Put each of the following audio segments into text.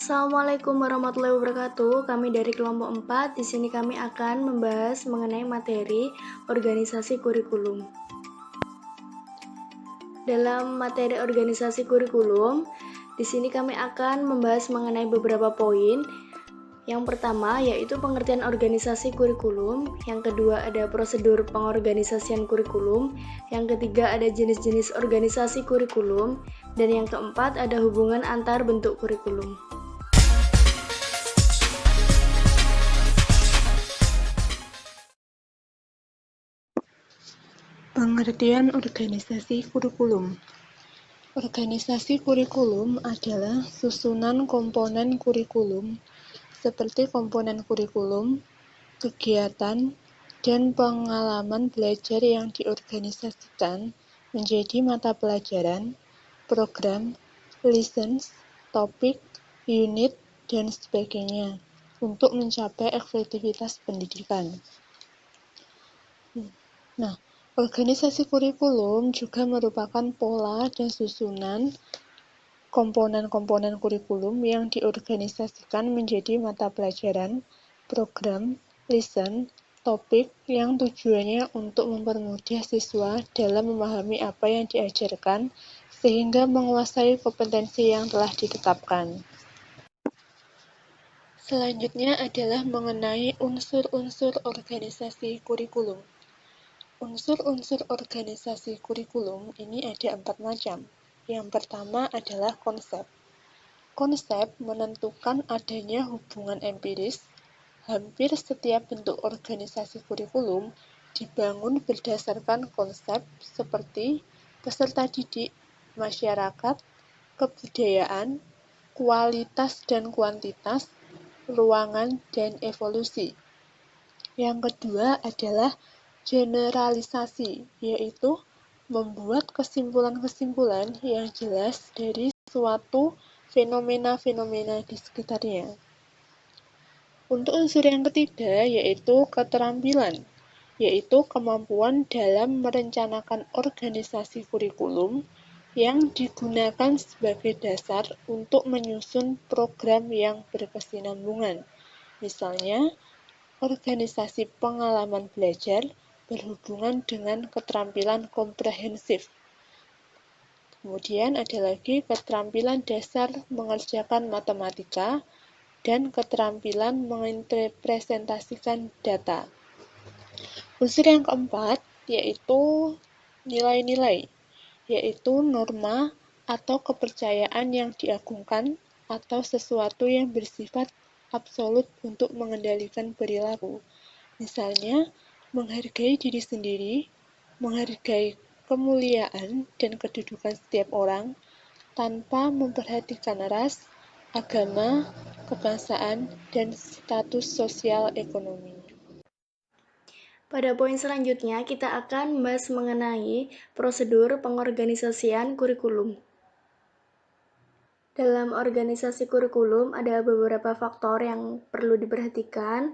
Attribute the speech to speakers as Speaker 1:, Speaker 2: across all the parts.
Speaker 1: Assalamualaikum warahmatullahi wabarakatuh. Kami dari kelompok 4. Di sini kami akan membahas mengenai materi organisasi kurikulum. Dalam materi organisasi kurikulum, di sini kami akan membahas mengenai beberapa poin. Yang pertama yaitu pengertian organisasi kurikulum, yang kedua ada prosedur pengorganisasian kurikulum, yang ketiga ada jenis-jenis organisasi kurikulum, dan yang keempat ada hubungan antar bentuk kurikulum.
Speaker 2: Pengertian organisasi kurikulum. Organisasi kurikulum adalah susunan komponen kurikulum seperti komponen kurikulum, kegiatan, dan pengalaman belajar yang diorganisasikan menjadi mata pelajaran, program, lessons, topik, unit, dan sebagainya untuk mencapai efektivitas pendidikan. Nah, organisasi kurikulum juga merupakan pola dan susunan komponen-komponen kurikulum yang diorganisasikan menjadi mata pelajaran, program, lesson, topik yang tujuannya untuk mempermudah siswa dalam memahami apa yang diajarkan sehingga menguasai kompetensi yang telah ditetapkan. Selanjutnya adalah mengenai unsur-unsur organisasi kurikulum. Unsur-unsur organisasi kurikulum ini ada 4 macam. Yang pertama adalah konsep. Konsep menentukan adanya hubungan empiris. Hampir setiap bentuk organisasi kurikulum dibangun berdasarkan konsep seperti peserta didik, masyarakat, kebudayaan, kualitas dan kuantitas, ruangan, dan evolusi. Yang kedua adalah generalisasi, yaitu membuat kesimpulan-kesimpulan yang jelas dari suatu fenomena-fenomena di sekitarnya. Untuk unsur yang ketiga yaitu keterampilan, yaitu kemampuan dalam merencanakan organisasi kurikulum yang digunakan sebagai dasar untuk menyusun program yang berkesinambungan. Misalnya, organisasi pengalaman belajar berhubungan dengan keterampilan komprehensif. Kemudian ada lagi keterampilan dasar mengerjakan matematika dan keterampilan menginterpretasikan data. Unsur yang keempat yaitu nilai-nilai, yaitu norma atau kepercayaan yang diagungkan atau sesuatu yang bersifat absolut untuk mengendalikan perilaku. Misalnya, menghargai diri sendiri, menghargai kemuliaan dan kedudukan setiap orang, tanpa memperhatikan ras, agama, kebangsaan, dan status sosial ekonomi.
Speaker 1: Pada poin selanjutnya, kita akan membahas mengenai prosedur pengorganisasian kurikulum. Dalam organisasi kurikulum ada beberapa faktor yang perlu diperhatikan,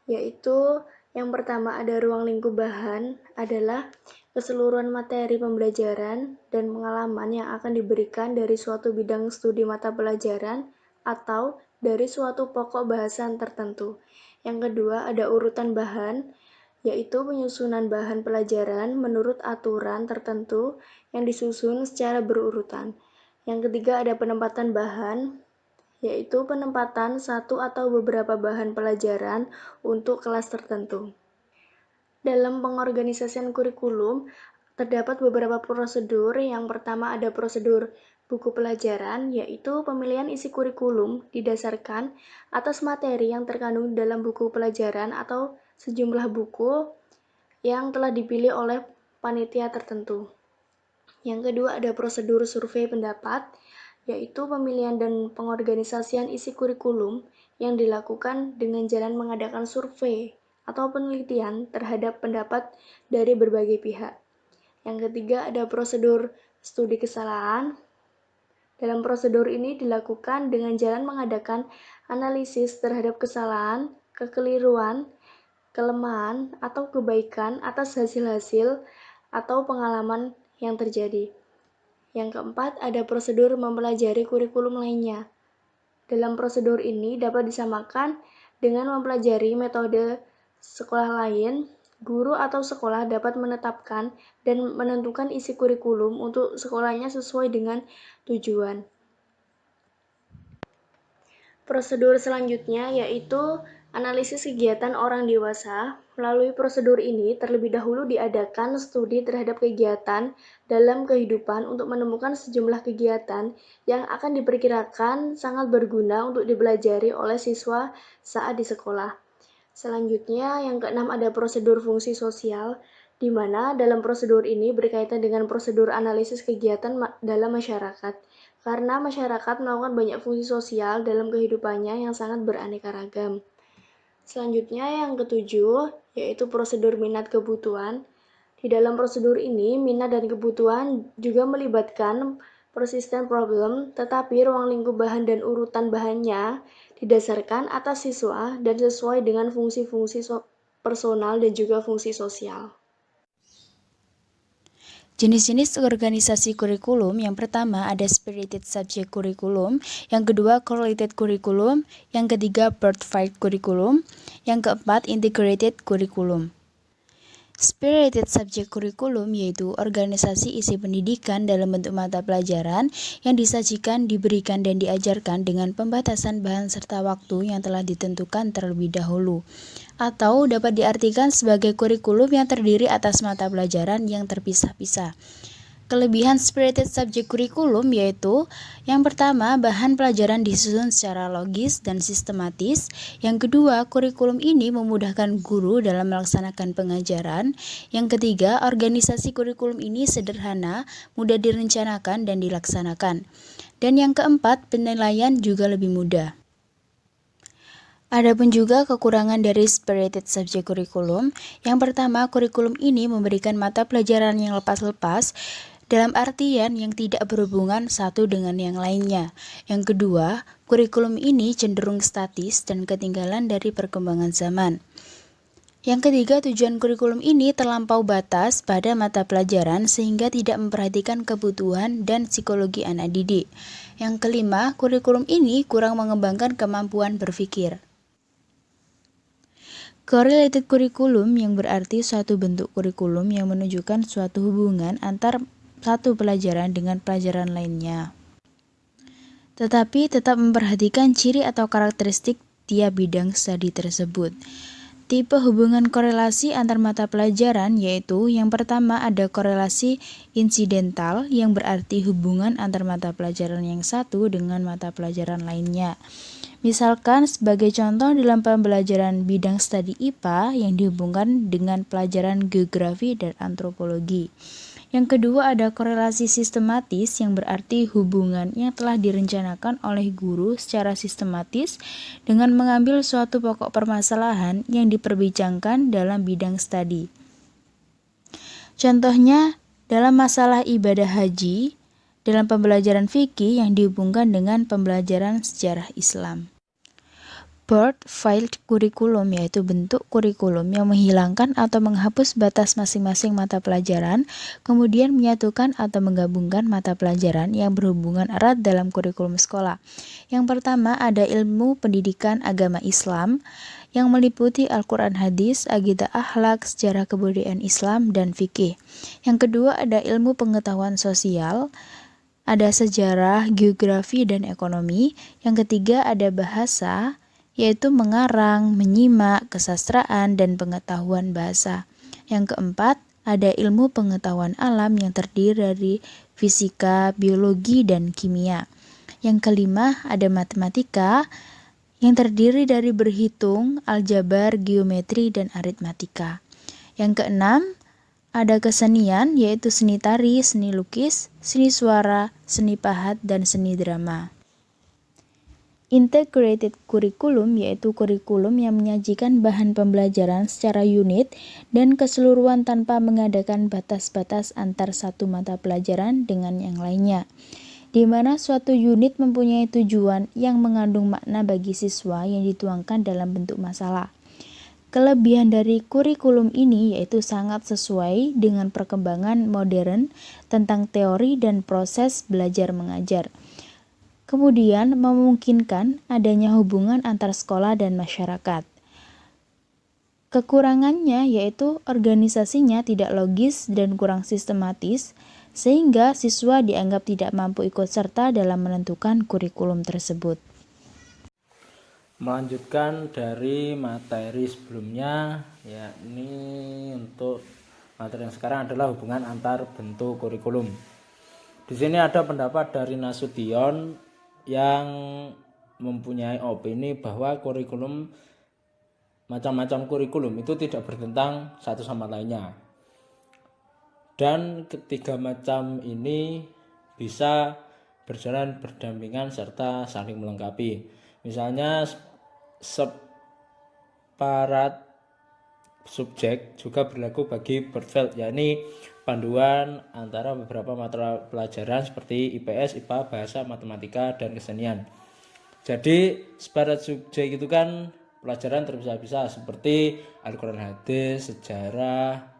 Speaker 1: yaitu yang pertama ada ruang lingkup bahan adalah keseluruhan materi pembelajaran dan pengalaman yang akan diberikan dari suatu bidang studi mata pelajaran atau dari suatu pokok bahasan tertentu. Yang kedua ada urutan bahan, yaitu penyusunan bahan pelajaran menurut aturan tertentu yang disusun secara berurutan. Yang ketiga ada penempatan bahan, yaitu penempatan satu atau beberapa bahan pelajaran untuk kelas tertentu. Dalam pengorganisasian kurikulum, terdapat beberapa prosedur. Yang pertama ada prosedur buku pelajaran, yaitu pemilihan isi kurikulum didasarkan atas materi yang terkandung dalam buku pelajaran atau sejumlah buku yang telah dipilih oleh panitia tertentu. Yang kedua ada prosedur survei pendapat, yaitu pemilihan dan pengorganisasian isi kurikulum yang dilakukan dengan jalan mengadakan survei atau penelitian terhadap pendapat dari berbagai pihak. Yang ketiga ada prosedur studi kesalahan. Dalam prosedur ini dilakukan dengan jalan mengadakan analisis terhadap kesalahan, kekeliruan, kelemahan, atau kebaikan atas hasil-hasil atau pengalaman yang terjadi. Yang keempat, ada prosedur mempelajari kurikulum lainnya. Dalam prosedur ini dapat disamakan dengan mempelajari metode sekolah lain. Guru atau sekolah dapat menetapkan dan menentukan isi kurikulum untuk sekolahnya sesuai dengan tujuan. Prosedur selanjutnya yaitu analisis kegiatan orang dewasa. Melalui prosedur ini, terlebih dahulu diadakan studi terhadap kegiatan dalam kehidupan untuk menemukan sejumlah kegiatan yang akan diperkirakan sangat berguna untuk dipelajari oleh siswa saat di sekolah. Selanjutnya, yang keenam ada prosedur fungsi sosial, di mana dalam prosedur ini berkaitan dengan prosedur analisis kegiatan dalam masyarakat. Karena masyarakat melakukan banyak fungsi sosial dalam kehidupannya yang sangat beraneka ragam. Selanjutnya yang ketujuh, yaitu prosedur minat kebutuhan. Di dalam prosedur ini, minat dan kebutuhan juga melibatkan persistent problem, tetapi ruang lingkup bahan dan urutan bahannya didasarkan atas siswa dan sesuai dengan fungsi-fungsi personal dan juga fungsi sosial.
Speaker 3: Jenis-jenis organisasi kurikulum, yang pertama ada spirited subject curriculum, yang kedua correlated curriculum, yang ketiga birthright curriculum, yang keempat integrated curriculum. Spirited subject curriculum yaitu organisasi isi pendidikan dalam bentuk mata pelajaran yang disajikan, diberikan, dan diajarkan dengan pembatasan bahan serta waktu yang telah ditentukan terlebih dahulu, atau dapat diartikan sebagai kurikulum yang terdiri atas mata pelajaran yang terpisah-pisah. Kelebihan spirited subject curriculum yaitu yang pertama, bahan pelajaran disusun secara logis dan sistematis. Yang kedua, kurikulum ini memudahkan guru dalam melaksanakan pengajaran. Yang ketiga, organisasi kurikulum ini sederhana, mudah direncanakan dan dilaksanakan. Dan yang keempat, penilaian juga lebih mudah. Adapun juga kekurangan dari spirited subject curriculum. Yang pertama, kurikulum ini memberikan mata pelajaran yang lepas-lepas, dalam artian yang tidak berhubungan satu dengan yang lainnya. Yang kedua, kurikulum ini cenderung statis dan ketinggalan dari perkembangan zaman. Yang ketiga, tujuan kurikulum ini terlampau batas pada mata pelajaran sehingga tidak memperhatikan kebutuhan dan psikologi anak didik. Yang kelima, kurikulum ini kurang mengembangkan kemampuan berpikir. Correlated curriculum yang berarti suatu bentuk kurikulum yang menunjukkan suatu hubungan antar satu pelajaran dengan pelajaran lainnya, tetapi tetap memperhatikan ciri atau karakteristik tiap bidang studi tersebut. Tipe hubungan korelasi antar mata pelajaran yaitu yang pertama ada korelasi insidental yang berarti hubungan antar mata pelajaran yang satu dengan mata pelajaran lainnya. Misalkan sebagai contoh dalam pembelajaran bidang studi IPA yang dihubungkan dengan pelajaran geografi dan antropologi. Yang kedua ada korelasi sistematis yang berarti hubungan yang telah direncanakan oleh guru secara sistematis dengan mengambil suatu pokok permasalahan yang diperbincangkan dalam bidang studi. Contohnya dalam masalah ibadah haji, dalam pembelajaran fikih yang dihubungkan dengan pembelajaran sejarah Islam. Birthright curriculum yaitu bentuk kurikulum yang menghilangkan atau menghapus batas masing-masing mata pelajaran, kemudian menyatukan atau menggabungkan mata pelajaran yang berhubungan erat dalam kurikulum sekolah. Yang pertama ada ilmu pendidikan agama Islam yang meliputi Al-Quran Hadis, Aqidah Akhlak, Sejarah Kebudayaan Islam, dan Fikih. Yang kedua ada ilmu pengetahuan sosial, ada sejarah, geografi, dan ekonomi. Yang ketiga ada bahasa, yaitu mengarang, menyimak, kesastraan, dan pengetahuan bahasa. Yang keempat, ada ilmu pengetahuan alam yang terdiri dari fisika, biologi, dan kimia. Yang kelima, ada matematika yang terdiri dari berhitung, aljabar, geometri, dan aritmatika. Yang keenam, ada kesenian, yaitu seni tari, seni lukis, seni suara, seni pahat, dan seni drama. Integrated curriculum yaitu kurikulum yang menyajikan bahan pembelajaran secara unit dan keseluruhan tanpa mengadakan batas-batas antar satu mata pelajaran dengan yang lainnya, di mana suatu unit mempunyai tujuan yang mengandung makna bagi siswa yang dituangkan dalam bentuk masalah. Kelebihan dari kurikulum ini yaitu sangat sesuai dengan perkembangan modern tentang teori dan proses belajar mengajar. Kemudian memungkinkan adanya hubungan antar sekolah dan masyarakat. Kekurangannya yaitu organisasinya tidak logis dan kurang sistematis, sehingga siswa dianggap tidak mampu ikut serta dalam menentukan kurikulum tersebut.
Speaker 4: Melanjutkan dari materi sebelumnya, yakni untuk materi yang sekarang adalah hubungan antar bentuk kurikulum. Di sini ada pendapat dari Nasution yang mempunyai opini bahwa kurikulum, macam-macam kurikulum itu tidak bertentang satu sama lainnya. Dan ketiga macam ini bisa berjalan berdampingan serta saling melengkapi. Misalnya separat subjek juga berlaku bagi Bergefell, yakni panduan antara beberapa mata pelajaran seperti IPS, IPA, bahasa, matematika, dan kesenian. Jadi separat subjek itu kan pelajaran terpisah-pisah seperti Al-Quran, hadis, sejarah,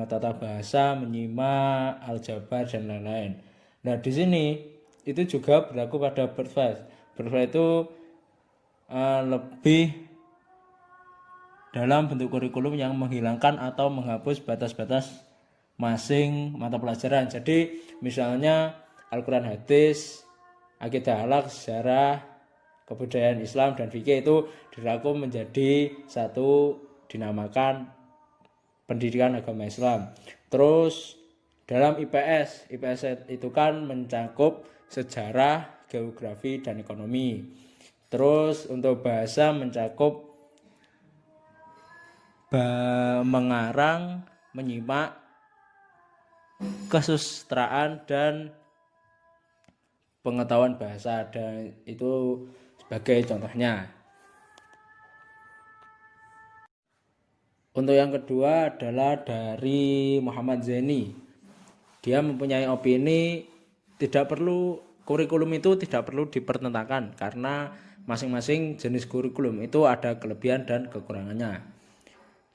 Speaker 4: tata bahasa, menyimak, aljabar, dan lain-lain. Nah di sini itu juga berlaku pada Bergefell. Bergefell itu lebih dalam bentuk kurikulum yang menghilangkan atau menghapus batas-batas masing mata pelajaran. Jadi misalnya Al-Quran, hadis, akidah, akhlak, sejarah, kebudayaan Islam, dan fikih itu dirangkum menjadi satu, dinamakan pendidikan agama Islam. Terus dalam IPS itu kan mencakup sejarah, geografi, dan ekonomi. Terus untuk bahasa mencakup mengarang, menyimak, kesusastraan, dan pengetahuan bahasa, dan itu sebagai contohnya. Untuk yang kedua adalah dari Muhammad Zaini. Dia mempunyai opini kurikulum itu tidak perlu dipertentangkan karena masing-masing jenis kurikulum itu ada kelebihan dan kekurangannya.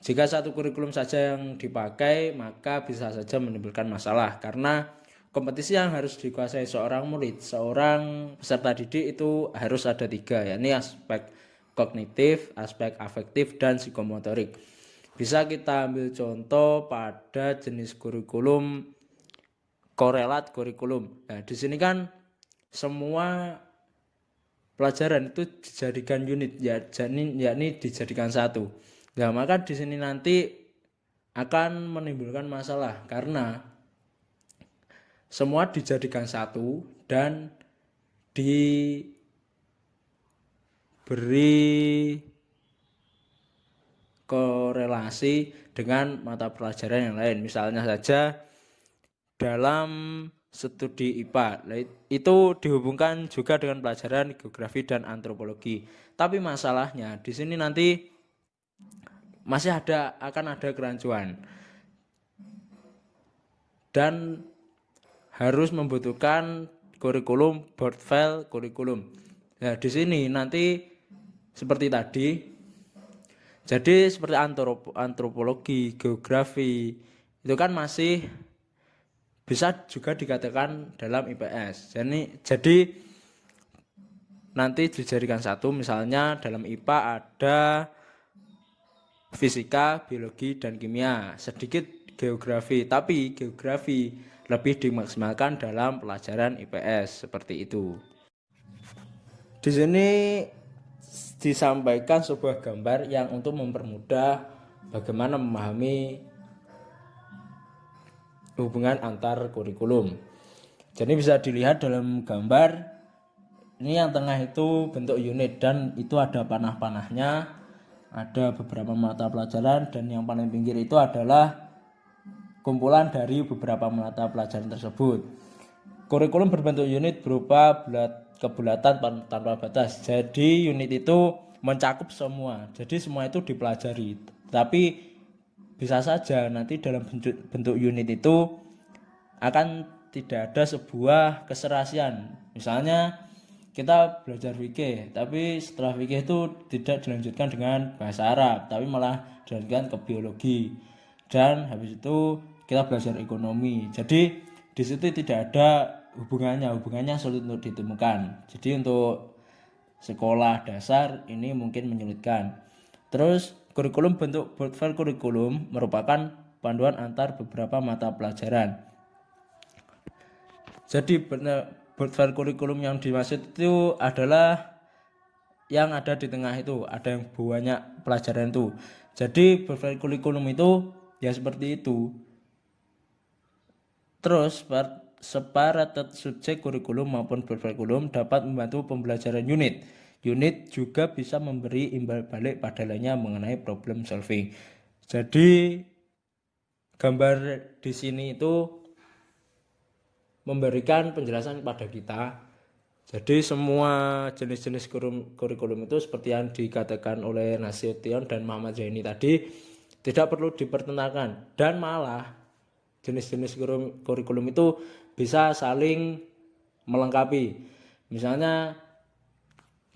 Speaker 4: Jika satu kurikulum saja yang dipakai, maka bisa saja menimbulkan masalah karena kompetisi yang harus dikuasai seorang murid, seorang peserta didik itu harus ada 3, yakni aspek kognitif, aspek afektif, dan psikomotorik. Bisa kita ambil contoh pada jenis kurikulum korelat kurikulum. Nah, di sini kan semua pelajaran itu dijadikan unit, yakni dijadikan satu. Nah, maka di sini nanti akan menimbulkan masalah karena semua dijadikan satu dan diberi korelasi dengan mata pelajaran yang lain. Misalnya saja dalam studi IPA itu dihubungkan juga dengan pelajaran geografi dan antropologi. Tapi masalahnya di sini nanti masih akan ada kerancuan dan harus membutuhkan kurikulum Bergefell kurikulum. Nah, di sini nanti seperti tadi, jadi seperti antropologi, geografi itu kan masih bisa juga dikatakan dalam IPS. Jadi nanti dijadikan satu, misalnya dalam IPA ada fisika, biologi, dan kimia, sedikit geografi, tapi geografi lebih dimaksimalkan dalam pelajaran IPS seperti itu. Di sini disampaikan sebuah gambar yang untuk mempermudah bagaimana memahami hubungan antar kurikulum. Jadi bisa dilihat dalam gambar ini, yang tengah itu bentuk unit dan itu ada panah-panahnya. Ada beberapa mata pelajaran dan yang paling pinggir itu adalah kumpulan dari beberapa mata pelajaran tersebut. Kurikulum berbentuk unit berupa kebulatan tanpa batas. Jadi unit itu mencakup semua. Jadi semua itu dipelajari. Tapi bisa saja nanti dalam bentuk unit itu akan tidak ada sebuah keserasian. Misalnya kita belajar fikih, tapi setelah fikih itu tidak dilanjutkan dengan bahasa Arab, tapi malah dilanjutkan ke biologi, dan habis itu kita belajar ekonomi. Jadi di situ tidak ada hubungannya sulit untuk ditemukan. Jadi untuk sekolah dasar ini mungkin menyulitkan. Terus kurikulum bentuk board file kurikulum merupakan panduan antar beberapa mata pelajaran. Jadi board file kurikulum yang dimaksud itu adalah yang ada di tengah itu, ada yang banyak pelajaran itu. Jadi board file kurikulum itu ya seperti itu. Terus separated subjek kurikulum maupun board file kurikulum dapat membantu pembelajaran unit. Unit juga bisa memberi imbal balik pada lainnya mengenai problem solving. Jadi gambar di sini itu memberikan penjelasan kepada kita. Jadi semua jenis-jenis kurikulum itu seperti yang dikatakan oleh Nasution dan Muhammad Zaini tadi tidak perlu dipertentangkan, dan malah jenis-jenis kurikulum itu bisa saling melengkapi. Misalnya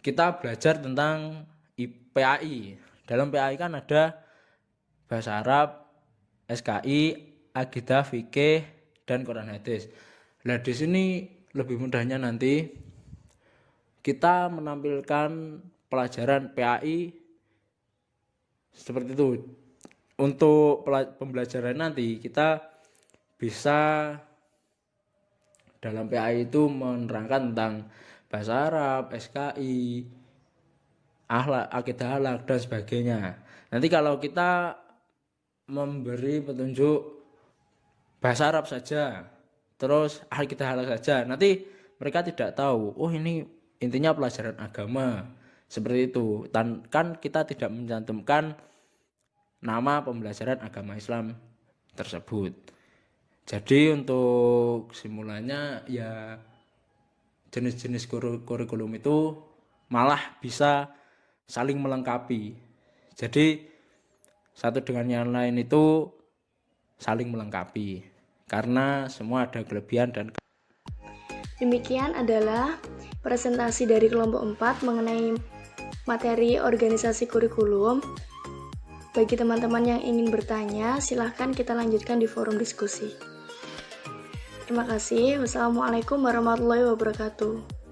Speaker 4: kita belajar tentang PAI. Dalam PAI kan ada bahasa Arab, SKI, Aqidah, Fikih, dan Quran Hadis. Nah, di sini lebih mudahnya nanti kita menampilkan pelajaran PAI seperti itu. Untuk pembelajaran nanti kita bisa dalam PAI itu menerangkan tentang bahasa Arab, SKI, akhlak, akidah akhlak, dan sebagainya. Nanti kalau kita memberi petunjuk bahasa Arab saja, terus akidah akhlak saja, nanti mereka tidak tahu, oh ini intinya pelajaran agama, seperti itu. Kan kita tidak mencantumkan nama pembelajaran agama Islam tersebut. Jadi untuk simulasinya ya jenis-jenis kurikulum itu malah bisa saling melengkapi. Jadi satu dengan yang lain itu saling melengkapi karena semua ada kelebihan dan
Speaker 1: Demikian adalah presentasi dari kelompok 4 mengenai materi organisasi kurikulum. Bagi teman-teman yang ingin bertanya, silahkan kita lanjutkan di forum diskusi. Terima kasih. Wassalamualaikum warahmatullahi wabarakatuh.